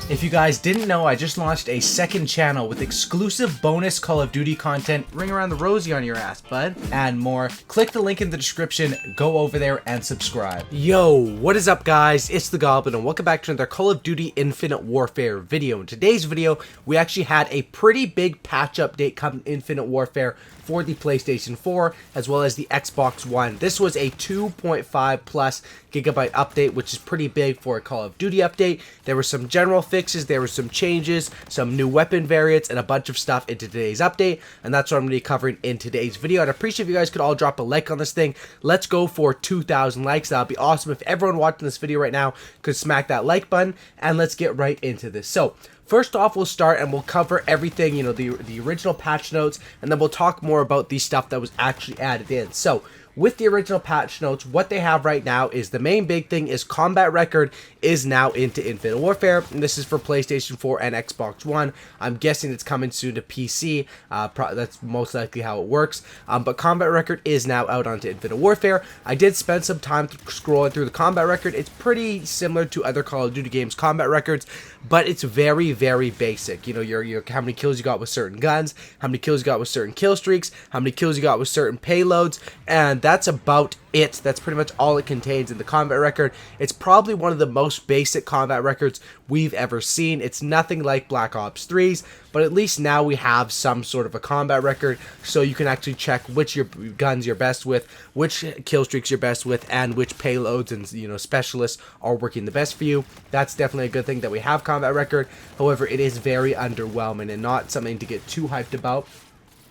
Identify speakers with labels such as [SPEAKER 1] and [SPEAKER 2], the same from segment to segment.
[SPEAKER 1] If you guys didn't know, I just launched a second channel with exclusive bonus Call of Duty content, ring around the rosy on your ass, bud, and more. Click the link in the description, go over there and subscribe. Yo, what is up guys? It's the Goblin and welcome back to another Call of Duty Infinite Warfare video. In today's video, we actually had a pretty big patch update come in Infinite Warfare for the PlayStation 4 as well as the Xbox One. This was a 2.5 plus gigabyte update, which is pretty big for a Call of Duty update. There were some general fixes, there were some changes, some new weapon variants, and a bunch of stuff into today's update, and that's what I'm going to be covering in today's video. I'd appreciate if you guys could all drop a like on this thing. Let's go for 2,000 likes. That would be awesome if everyone watching this video right now could smack that like button, and let's get right into this. So, first off, we'll start and we'll cover everything, you know, the original patch notes, and then we'll talk more about the stuff that was actually added in. So, with the original patch notes, what they have right now is the main big thing is combat record is now into Infinite Warfare, and this is for PlayStation 4 and Xbox One. I'm guessing it's coming soon to PC. That's most likely how it works. But combat record is now out onto Infinite Warfare. I did spend some time scrolling through the combat record. It's pretty similar to other Call of Duty games' combat records, but it's very, very basic. You know, your how many kills you got with certain guns, how many kills you got with certain kill streaks, how many kills you got with certain payloads, and that's about it. That's pretty much all it contains in the combat record. It's probably one of the most basic combat records we've ever seen. It's nothing like Black Ops 3's, but at least now we have some sort of a combat record, so you can actually check which your guns you're best with, which kill streaks you're best with, and which payloads and, you know, specialists are working the best for you. That's definitely a good thing that we have combat record. However, it is very underwhelming and not something to get too hyped about.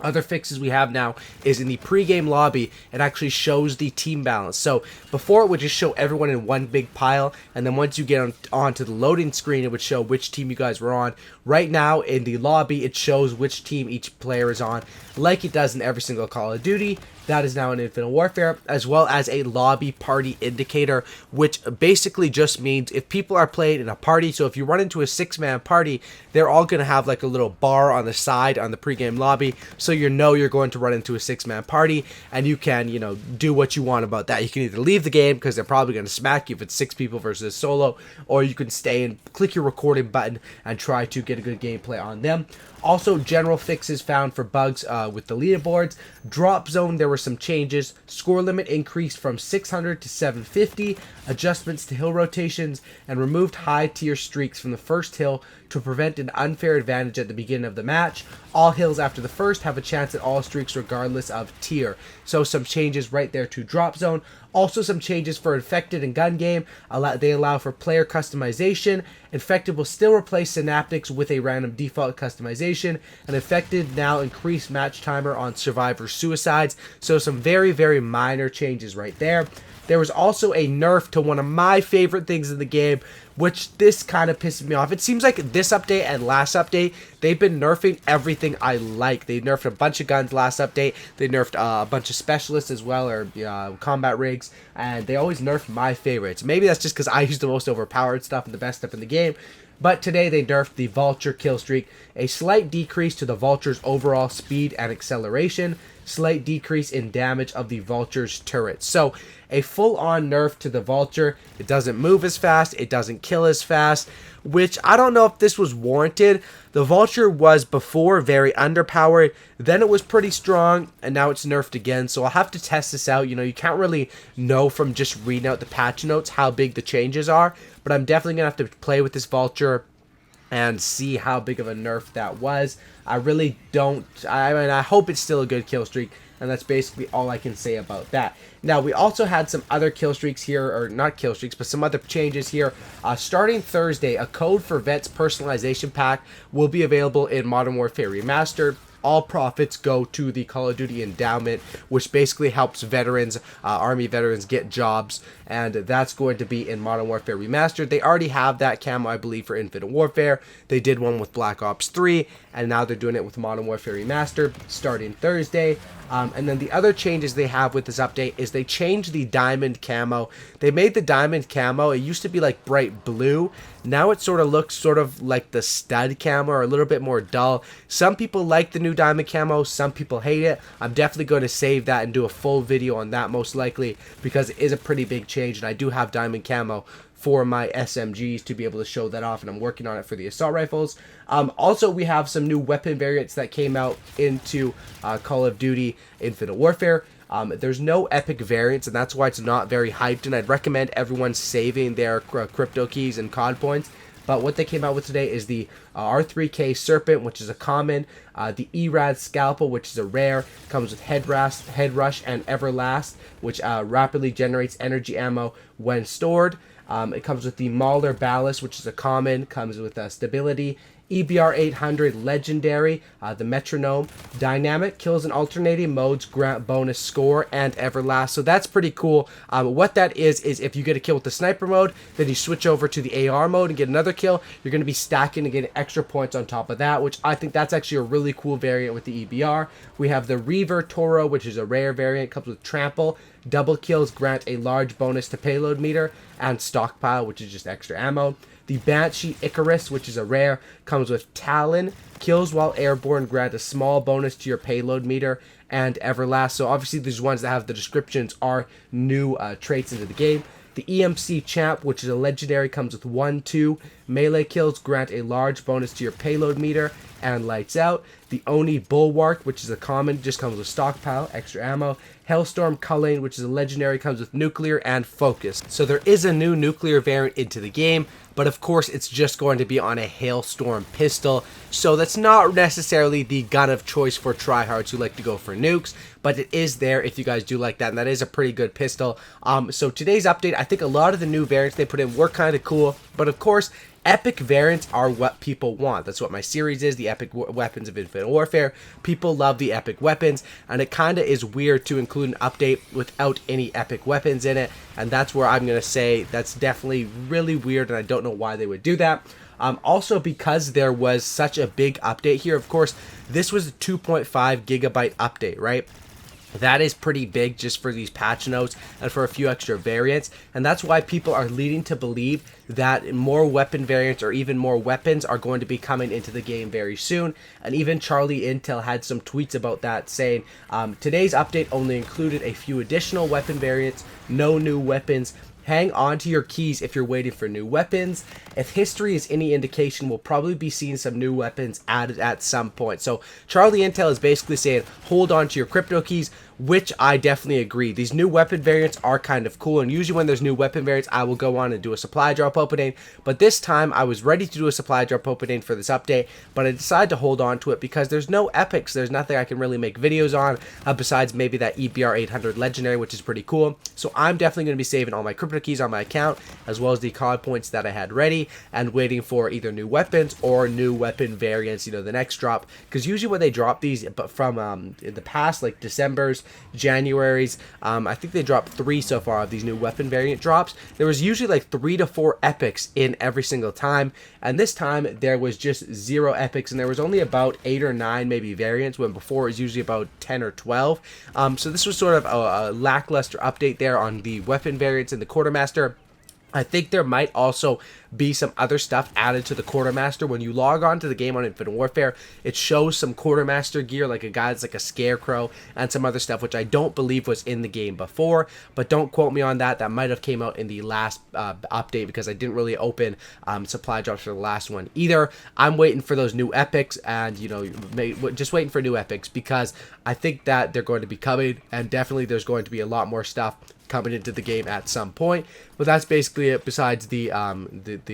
[SPEAKER 1] Other fixes we have now is in the pre-game lobby, it actually shows the team balance. So before it would just show everyone in one big pile, and then once you get onto the loading screen, it would show which team you guys were on. Right now in the lobby, it shows which team each player is on, like it does in every single Call of Duty. That is now in Infinite Warfare, as well as a lobby party indicator, which basically just means if people are playing in a party, so if you run into a 6-man party, they're all going to have like a little bar on the side on the pregame lobby, so you know you're going to run into a 6-man party, and you can, you know, do what you want about that. You can either leave the game, because they're probably going to smack you if it's 6 people versus solo, or you can stay and click your recording button and try to get a good gameplay on them. Also, general fixes found for bugs with the leaderboards. Drop zone, there were some changes. Score limit increased from 600 to 750. Adjustments to hill rotations, and removed high tier streaks from the first hill to prevent an unfair advantage at the beginning of the match. All hills after the first have a chance at all streaks regardless of tier. So some changes right there to drop zone. Also some changes for Infected and Gun Game. They allow for player customization. Infected will still replace Synaptics with a random default customization. And Infected now increase match timer on Survivor Suicides. So some very, very minor changes right there. There was also a nerf to one of my favorite things in the game, which this kind of pisses me off. It seems like this update and last update, they've been nerfing everything I like. They nerfed a bunch of guns last update. They nerfed a bunch of specialists as well, or combat rigs, and they always nerf my favorites. Maybe that's just because I use the most overpowered stuff and the best stuff in the game. But today they nerfed the Vulture kill streak, a slight decrease to the Vulture's overall speed and acceleration, slight decrease in damage of the Vulture's turrets. So a full-on nerf to the Vulture. It doesn't move as fast, it doesn't kill as fast, which I don't know if this was warranted. The Vulture was before very underpowered, then it was pretty strong, and now it's nerfed again, so I'll have to test this out. You know, you can't really know from just reading out the patch notes how big the changes are, but I'm definitely going to have to play with this Vulture and see how big of a nerf that was. I really don't, I mean, I hope it's still a good kill streak, and that's basically all I can say about that. Now, we also had some other kill streaks here, or not kill streaks, but some other changes here. Starting Thursday, a code for Vets personalization pack will be available in Modern Warfare Remastered. All profits go to the Call of Duty Endowment, which basically helps veterans, Army veterans, get jobs, and that's going to be in Modern Warfare Remastered. They already have that camo, I believe, for Infinite Warfare. They did one with Black Ops 3, and now they're doing it with Modern Warfare Remastered starting Thursday. And then the other changes they have with this update is they changed the diamond camo. They made the diamond camo, it used to be like bright blue. Now it sort of looks sort of like the stud camo, or a little bit more dull. Some people like the new new diamond camo. Some people hate it. I'm definitely going to save that and do a full video on that most likely, because it is a pretty big change, and I do have diamond camo for my SMGs to be able to show that off, and I'm working on it for the assault rifles. Also, we have some new weapon variants that came out into Call of Duty Infinite Warfare. There's no epic variants, and that's why it's not very hyped, and I'd recommend everyone saving their crypto keys and COD points. But what they came out with today is the R3K Serpent, which is a common, the ERAD Scalpel, which is a rare, comes with Head Rush, and Everlast, which rapidly generates energy ammo when stored. It comes with the Mauler Ballast, which is a common, comes with Stability, EBR 800 Legendary, the Metronome, Dynamic, kills in alternating modes, grant bonus score, and Everlast. So that's pretty cool. What that is if you get a kill with the sniper mode, then you switch over to the AR mode and get another kill, you're going to be stacking and getting extra points on top of that, which I think that's actually a really cool variant with the EBR. We have the Reaver Toro, which is a rare variant, comes with Trample, double kills grant a large bonus to payload meter, and Stockpile, which is just extra ammo. The Banshee Icarus, which is a rare, comes with Talon, kills while airborne grant a small bonus to your payload meter, and Everlast. So obviously these ones that have the descriptions are new traits into the game. The EMC Champ, which is a legendary, comes with 1-2 melee kills, grant a large bonus to your payload meter, and lights out. The Oni Bulwark, which is a common, just comes with Stockpile, extra ammo. Hellstorm Culling, which is a legendary, comes with nuclear and focus. So there is a new nuclear variant into the game, but of course it's just going to be on a Hailstorm pistol, so that's not necessarily the gun of choice for tryhards who like to go for nukes, but it is there if you guys do like that, and that is a pretty good pistol. So today's update, I think a lot of the new variants they put in were kind of cool, but of course epic variants are what people want. That's what my series is, the epic weapons of Infinite Warfare. People love the epic weapons, and it kind of is weird to include an update without any epic weapons in it, and that's where I'm going to say that's definitely really weird, and I don't know why they would do that. Also, because there was such a big update here, of course, this was a 2.5 gigabyte update, right? That is pretty big just for these patch notes and for a few extra variants, and that's why people are leading to believe that more weapon variants or even more weapons are going to be coming into the game very soon. And even Charlie Intel had some tweets about that, saying today's update only included a few additional weapon variants, no new weapons. Hang on to your keys if you're waiting for new weapons. If history is any indication, we'll probably be seeing some new weapons added at some point. So Charlie Intel is basically saying hold on to your crypto keys, which I definitely agree. These new weapon variants are kind of cool, and usually when there's new weapon variants, I will go on and do a supply drop opening. But this time, I was ready to do a supply drop opening for this update, but I decided to hold on to it because there's no epics. There's nothing I can really make videos on besides maybe that EBR 800 Legendary, which is pretty cool. So I'm definitely going to be saving all my crypto keys on my account, as well as the COD points that I had ready, and waiting for either new weapons or new weapon variants, you know, the next drop. Because usually when they drop these, but from in the past, like December's, January's, I think they dropped 3 so far of these new weapon variant drops. There was usually like 3 to 4 epics in every single time, and this time there was just 0 epics, and there was only about 8 or 9 maybe variants, when before it was usually about 10 or 12. So this was sort of a lackluster update there on the weapon variants in the Quartermaster. I think there might also be some other stuff added to the Quartermaster. When you log on to the game on Infinite Warfare, it shows some Quartermaster gear, like a guy that's like a scarecrow, and some other stuff, which I don't believe was in the game before, but don't quote me on that. That might have came out in the last update, because I didn't really open supply drops for the last one either. I'm waiting for those new epics, and, you know, just waiting for new epics, because I think that they're going to be coming, and definitely there's going to be a lot more stuff coming into the game at some point. But that's basically it, besides the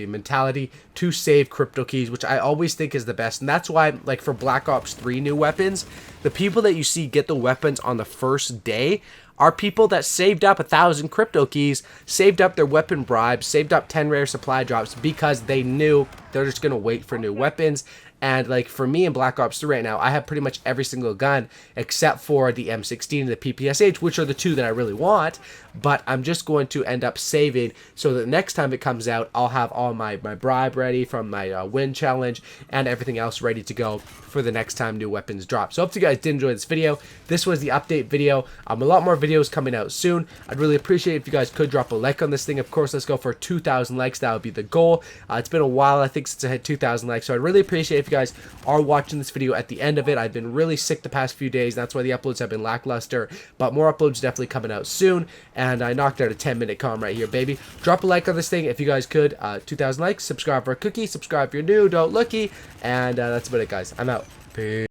[SPEAKER 1] mentality to save crypto keys, which I always think is the best. And that's why, like, for Black Ops 3 new weapons, the people that you see get the weapons on the first day are people that saved up 1,000 crypto keys, saved up their weapon bribes, saved up 10 rare supply drops, because they knew they're just going to wait for new weapons. And like for me in Black Ops 3 right now, I have pretty much every single gun except for the M16 and the PPSH, which are the 2 that I really want.
[SPEAKER 2] but I'm just going to end up saving so that the next time it comes out, I'll have all my bribe ready from my win challenge and everything else ready to go for the next time new weapons drop. So hope you guys did enjoy this video. This was the update video. A lot more videos coming out soon. I'd really appreciate if you guys could drop a like on this thing. Of course, let's go for 2,000 likes. That would be the goal. It's been a while, I think, since I had 2,000 likes, so I'd really appreciate if you guys are watching this video at the end of it. I've been really sick the past few days. That's why the uploads have been lackluster, but more uploads definitely coming out soon, and I knocked out a 10-minute calm right here, baby. Drop a like on this thing if you guys could. 2,000 likes. Subscribe for a cookie. Subscribe if you're new. Don't looky. And that's about it, guys. I'm out. Peace.